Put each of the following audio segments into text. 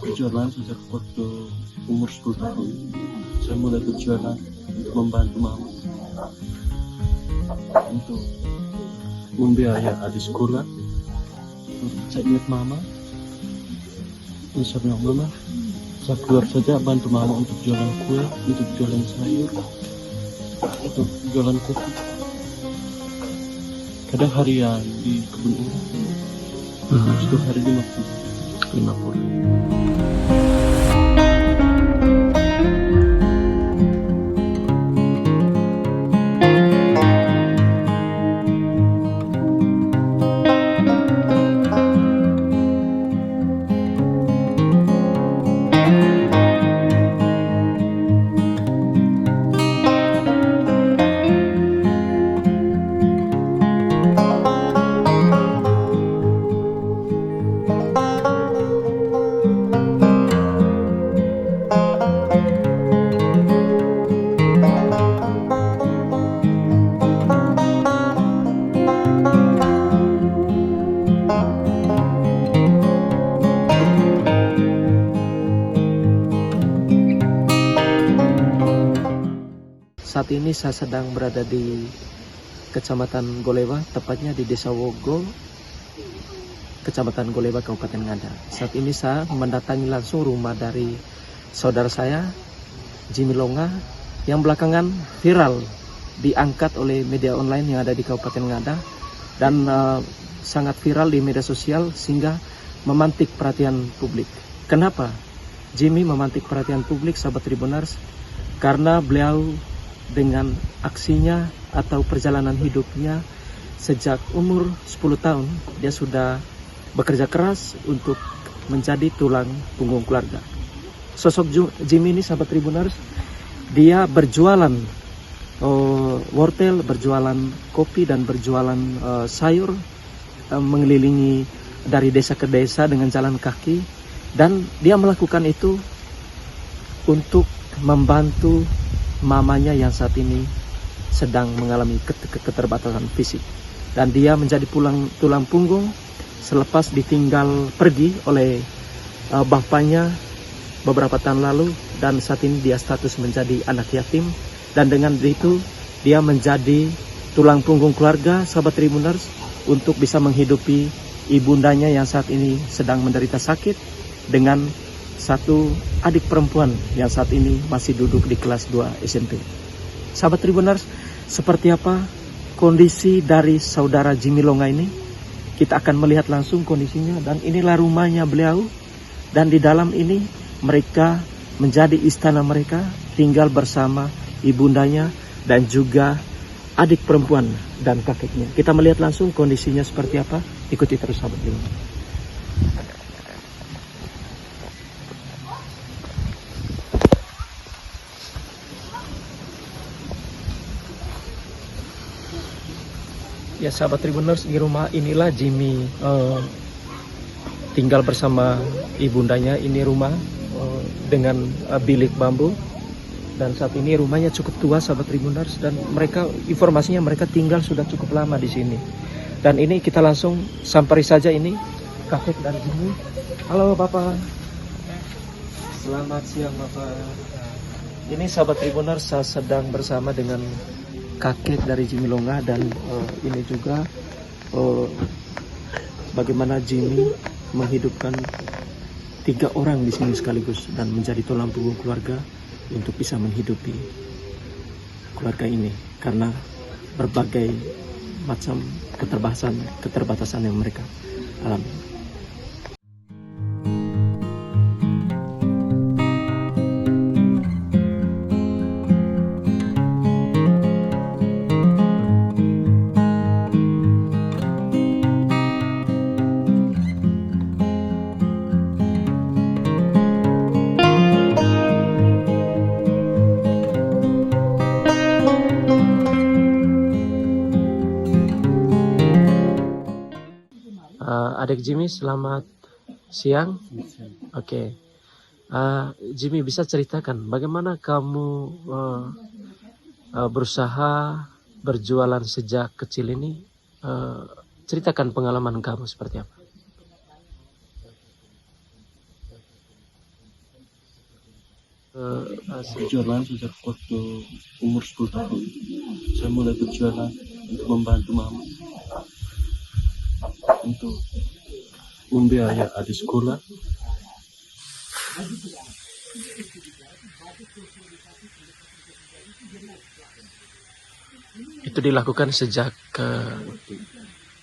berjualan sejak waktu umur 10 tahun. Saya mulai berjualan untuk membantu mama untuk membiayai adik sekolah. Saya ingat mama, terus saya bilang, mama, saya keluar saja bantu mama untuk jualan kue, untuk jualan sayur, untuk jualan kopi. Kadang harian di kebun orang, itu hari 50. Saat ini saya sedang berada di Kecamatan Golewa, tepatnya di Desa Wogo, Kecamatan Golewa, Kabupaten Ngada. Saat ini saya mendatangi langsung rumah dari saudara saya, Jimmy Longa, yang belakangan viral diangkat oleh media online yang ada di Kabupaten Ngada dan sangat viral di media sosial sehingga memantik perhatian publik. Kenapa Jimmy memantik perhatian publik, sahabat Tribuners? Karena beliau dengan aksinya atau perjalanan hidupnya sejak umur 10 tahun dia sudah bekerja keras untuk menjadi tulang punggung keluarga. Sosok Jimmy ini, sahabat Tribuners, dia berjualan wortel, berjualan kopi dan berjualan sayur, mengelilingi dari desa ke desa dengan jalan kaki, dan dia melakukan itu untuk membantu mamanya yang saat ini sedang mengalami keterbatasan fisik, dan dia menjadi tulang punggung selepas ditinggal pergi oleh bapaknya beberapa tahun lalu, dan saat ini dia status menjadi anak yatim, dan dengan itu dia menjadi tulang punggung keluarga, sahabat Tribuners, untuk bisa menghidupi ibundanya yang saat ini sedang menderita sakit dengan satu adik perempuan yang saat ini masih duduk di kelas 2 SMP. Sahabat Tribuners, seperti apa kondisi dari saudara Jimmy Longa ini? Kita akan melihat langsung kondisinya, dan inilah rumahnya beliau, dan di dalam ini mereka menjadi istana mereka, tinggal bersama ibundanya dan juga adik perempuan dan kakeknya. Kita melihat langsung kondisinya seperti apa. Ikuti terus, sahabat Tribuners. Ya, sahabat Tribuners, di rumah inilah Jimmy tinggal bersama ibundanya. Ini rumah dengan bilik bambu, dan saat ini rumahnya cukup tua, sahabat Tribuners, dan informasinya mereka tinggal sudah cukup lama di sini. Dan ini kita langsung sampari saja ini kakek dan Jimmy. Halo Bapak. Selamat siang Bapak. Ini sahabat Tribuners, saya sedang bersama dengan kakek dari Jimmy Longa, dan ini juga bagaimana Jimmy menghidupkan 3 orang di sini sekaligus dan menjadi tulang punggung keluarga untuk bisa menghidupi keluarga ini karena berbagai macam keterbatasan yang mereka alami. Adik Jimmy, selamat siang. Oke. Jimmy, bisa ceritakan bagaimana kamu berusaha berjualan sejak kecil ini? Ceritakan pengalaman kamu seperti apa. Berjualan sejak waktu umur 10 tahun. Saya mulai berjualan untuk membantu mama, untuk membiayai adik sekolah. Itu dilakukan sejak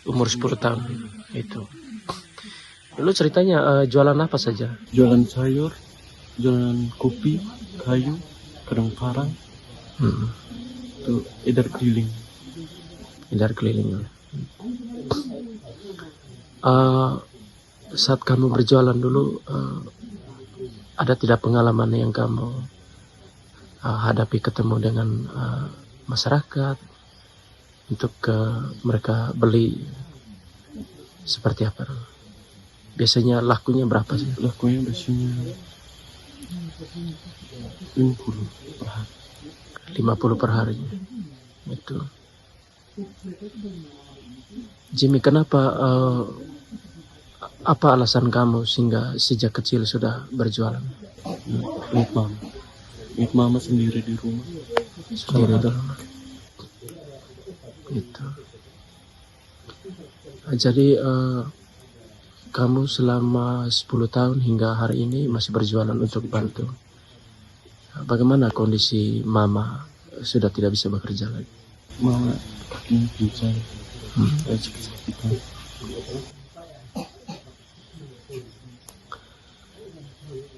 umur 10 tahun itu. Dulu ceritanya jualan apa saja? Jualan sayur, jualan kopi, kayu, kadang parang, itu edar keliling. Edar keliling. Saat kamu berjualan dulu, ada tidak pengalaman yang kamu hadapi, ketemu dengan masyarakat untuk mereka beli seperti apa? Biasanya lakunya berapa sih? Lakunya biasanya 50 per hari. 50 per hari. Itu. Jimmy, kenapa apa alasan kamu sehingga sejak kecil sudah berjualan? Lihat mama sendiri di rumah. Sendiri di rumah. Itu. Jadi kamu selama 10 tahun hingga hari ini masih berjualan untuk bantu. Bagaimana kondisi mama? Sudah tidak bisa bekerja lagi. Mama kakinya pincang, sakit-sakitan.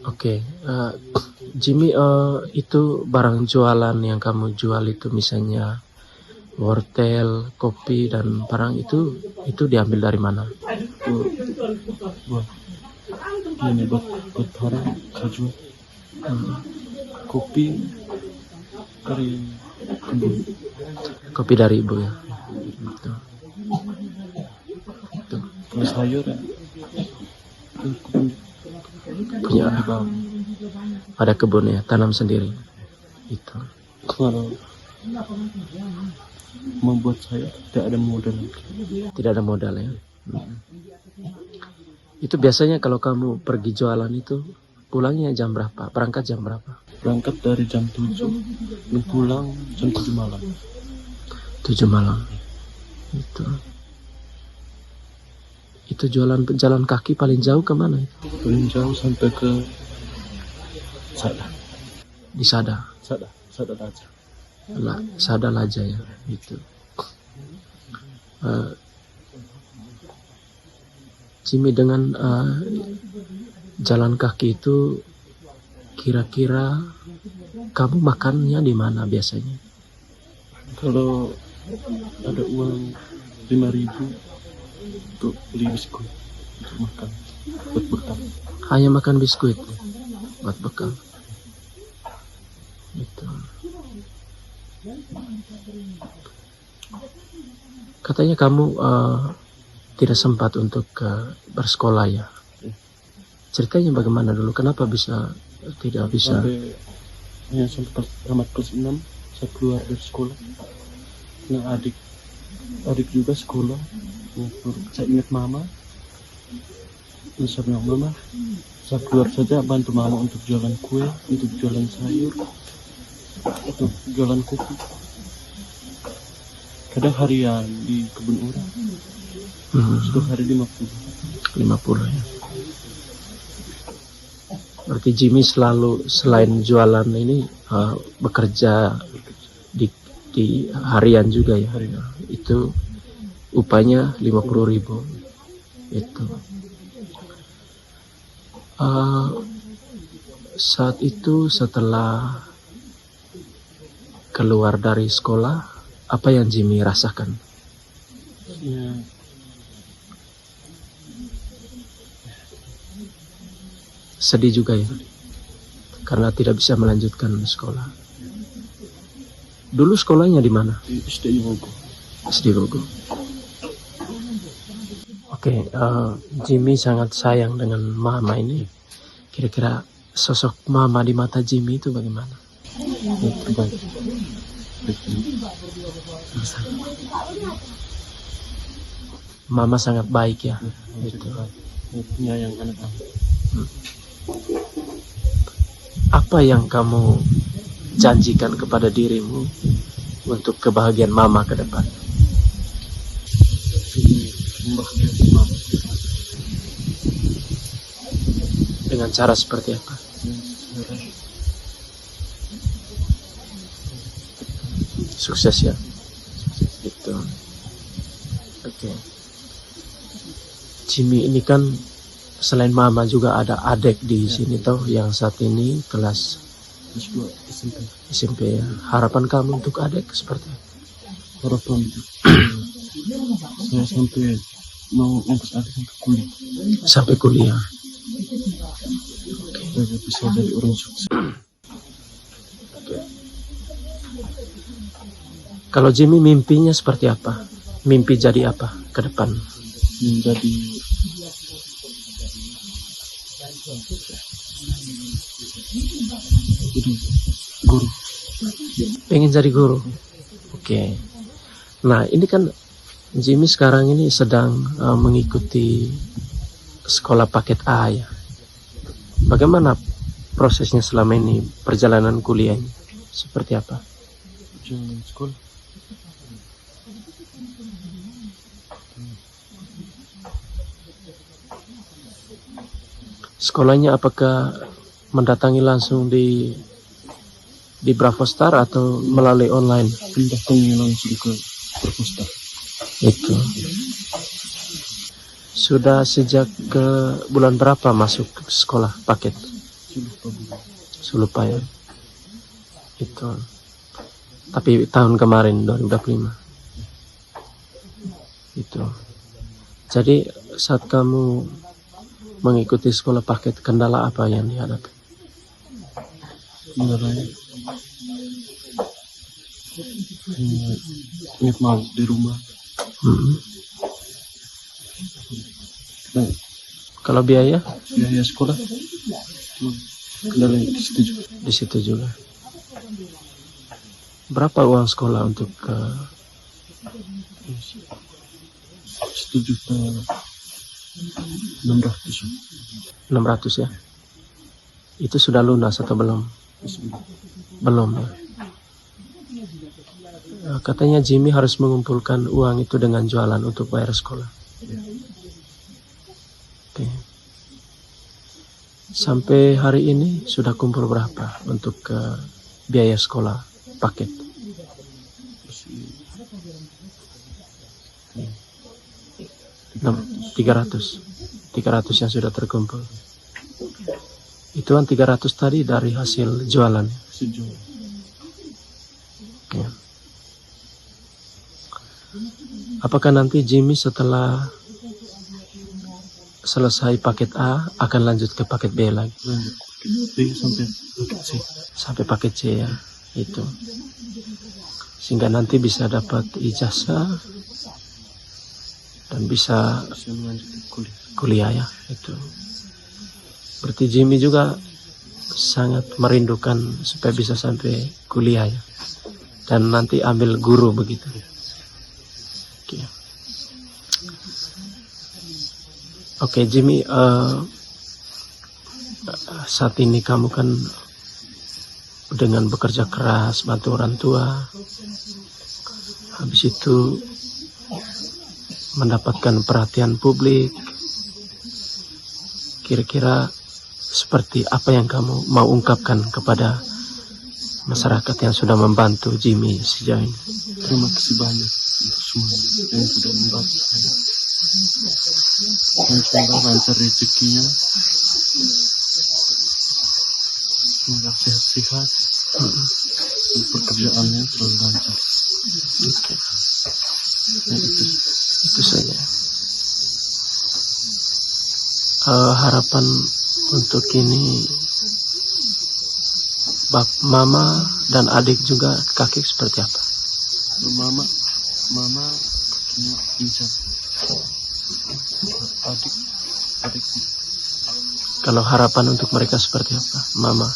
Oke, Jimmy, itu barang jualan yang kamu jual itu misalnya wortel, kopi dan parang itu diambil dari mana? Ini buat parang kaju, kopi dari kebun. Kopi dari ibu ya. Itu. Kalau sayur ya, Punya ada kebun ya, tanam sendiri. Itu. Kalau membuat sayur tidak ada modal. Tidak ada modal ya. Itu biasanya kalau kamu pergi jualan itu pulangnya jam berapa? Berangkat jam berapa? Berangkat dari jam 7 dan pulang jam 7 malam. 7 malam. Itu jualan jalan kaki paling jauh kemana? Paling jauh sampai ke Sada. Di Sada. Sada aja. Sada Laja ya. Itu. Jimmy, dengan jalan kaki itu kira-kira kamu makannya di mana biasanya? Kalau ada uang 5.000 untuk beli biskuit untuk makan buat bekal. Hanya makan biskuit buat bekal. Itu. Katanya kamu tidak sempat untuk bersekolah ya. Ceritanya bagaimana dulu? Kenapa tidak bisa? Sampai tamat kelas 6 saya keluar dari sekolah. Nah, adik juga sekolah. Saya ingat mama. Saya bilang, mama, saya keluar saja bantu mama untuk jualan kue, untuk jualan sayur, untuk jualan kopi. Kadang harian di kebun orang. Setiap hari 50 ya. Berarti Jimmy selalu selain jualan ini bekerja di harian juga ya. Itu upahnya 50.000. Itu. Saat itu setelah keluar dari sekolah, apa yang Jimmy rasakan? Ya. Sedih juga ya, karena tidak bisa melanjutkan sekolah. Dulu sekolahnya di mana? Di SD Rogo. SD Rogo. Oke, Jimmy sangat sayang dengan mama ini. Kira-kira sosok mama di mata Jimmy itu bagaimana? Terbaik. Mama sangat baik ya. Itu. Penyayang anak-anak. Apa yang kamu janjikan kepada dirimu untuk kebahagiaan mama ke depan? Membahagiakan mama. Dengan cara seperti apa? Sukses ya. Itu. Oke. Jimmy ini kan selain mama juga ada adik di sini toh yang saat ini kelas S2 SMP. SMP ya. Harapan kamu untuk adik seperti apa? Harapan saya sampai mau ngangkat adik sampai kuliah. Sampai kuliah. Saya bisa jadi orang sukses. Kalau Jimmy mimpinya seperti apa? Mimpi jadi apa ke depan? Menjadi guru. Pengen jadi guru. Oke. Nah ini kan Jimmy sekarang ini sedang mengikuti sekolah paket A ya. Bagaimana prosesnya selama ini, perjalanan kuliahnya? Seperti apa? Jangan sekolah. Sekolahnya apakah mendatangi langsung di Bravo Star atau melalui online? Mendatangi langsung ke perpustakaan. Itu. Sudah sejak ke bulan berapa masuk sekolah paket? Lupa ya. Itu. Tapi tahun kemarin 2025. Itu. Jadi saat kamu mengikuti sekolah paket, kendala apa yang dihadapi? Kendalanya ingat mau di rumah. Nah, Kalau biaya? biaya sekolah kendalanya di situ juga. Di situ juga. Berapa uang sekolah untuk Rp1.600.000. 600 ya? Itu sudah lunas atau belum? Belum ya. Katanya Jimmy harus mengumpulkan uang itu dengan jualan untuk bayar sekolah. Oke. Sampai hari ini sudah kumpul berapa untuk biaya sekolah paket? 300 yang sudah terkumpul. Itu kan 300 tadi dari hasil jualan. Oke. Apakah nanti Jimmy setelah selesai paket A akan lanjut ke paket B lagi? Lanjut B sampai paket C. Sampai paket C ya, itu. Sehingga nanti bisa dapat ijazah dan bisa melanjutkan kuliah ya, itu. Berarti Jimmy juga sangat merindukan supaya bisa sampai kuliah ya. Dan nanti ambil guru begitu. Oke. Oke Jimmy, saat ini kamu kan dengan bekerja keras, bantu orang tua, habis itu mendapatkan perhatian publik. Kira-kira seperti apa yang kamu mau ungkapkan kepada masyarakat yang sudah membantu Jimmy sejauh ini? Terima kasih banyak untuk semua yang sudah membantu saya. Dan semoga lancar rezekinya. Semoga sehat-sehat. Dan pekerjaannya selalu lancar. Oke. Nah, Itu saja. Harapan untuk ini mama dan adik juga kakek seperti apa? Mama punya pincang. Adik. Kalau harapan untuk mereka seperti apa? Mama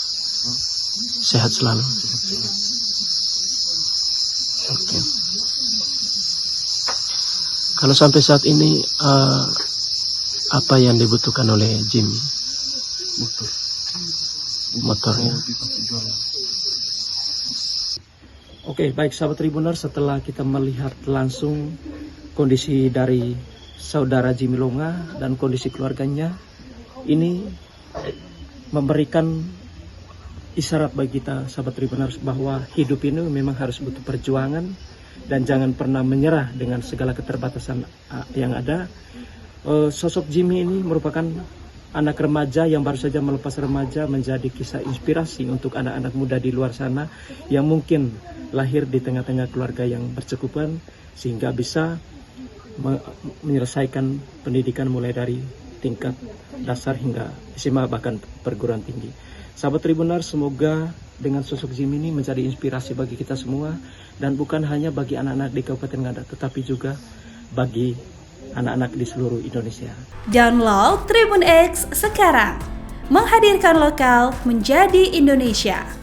sehat selalu. Oke. Kalau sampai saat ini apa yang dibutuhkan oleh Jimmy? motornya pasti jualan. Oke, baik sahabat Tribuners, setelah kita melihat langsung kondisi dari saudara Jimmy Longa dan kondisi keluarganya, ini memberikan isyarat bagi kita sahabat Tribuners bahwa hidup ini memang harus butuh perjuangan dan jangan pernah menyerah dengan segala keterbatasan yang ada. Sosok Jimmy ini merupakan anak remaja yang baru saja melepas remaja, menjadi kisah inspirasi untuk anak-anak muda di luar sana yang mungkin lahir di tengah-tengah keluarga yang berkecukupan sehingga bisa menyelesaikan pendidikan mulai dari tingkat dasar hingga SMA bahkan perguruan tinggi. Sahabat Tribuners, semoga dengan sosok Jimmy ini menjadi inspirasi bagi kita semua dan bukan hanya bagi anak-anak di Kabupaten Ngada tetapi juga bagi anak-anak di seluruh Indonesia. Download Tribun X sekarang, menghadirkan lokal menjadi Indonesia.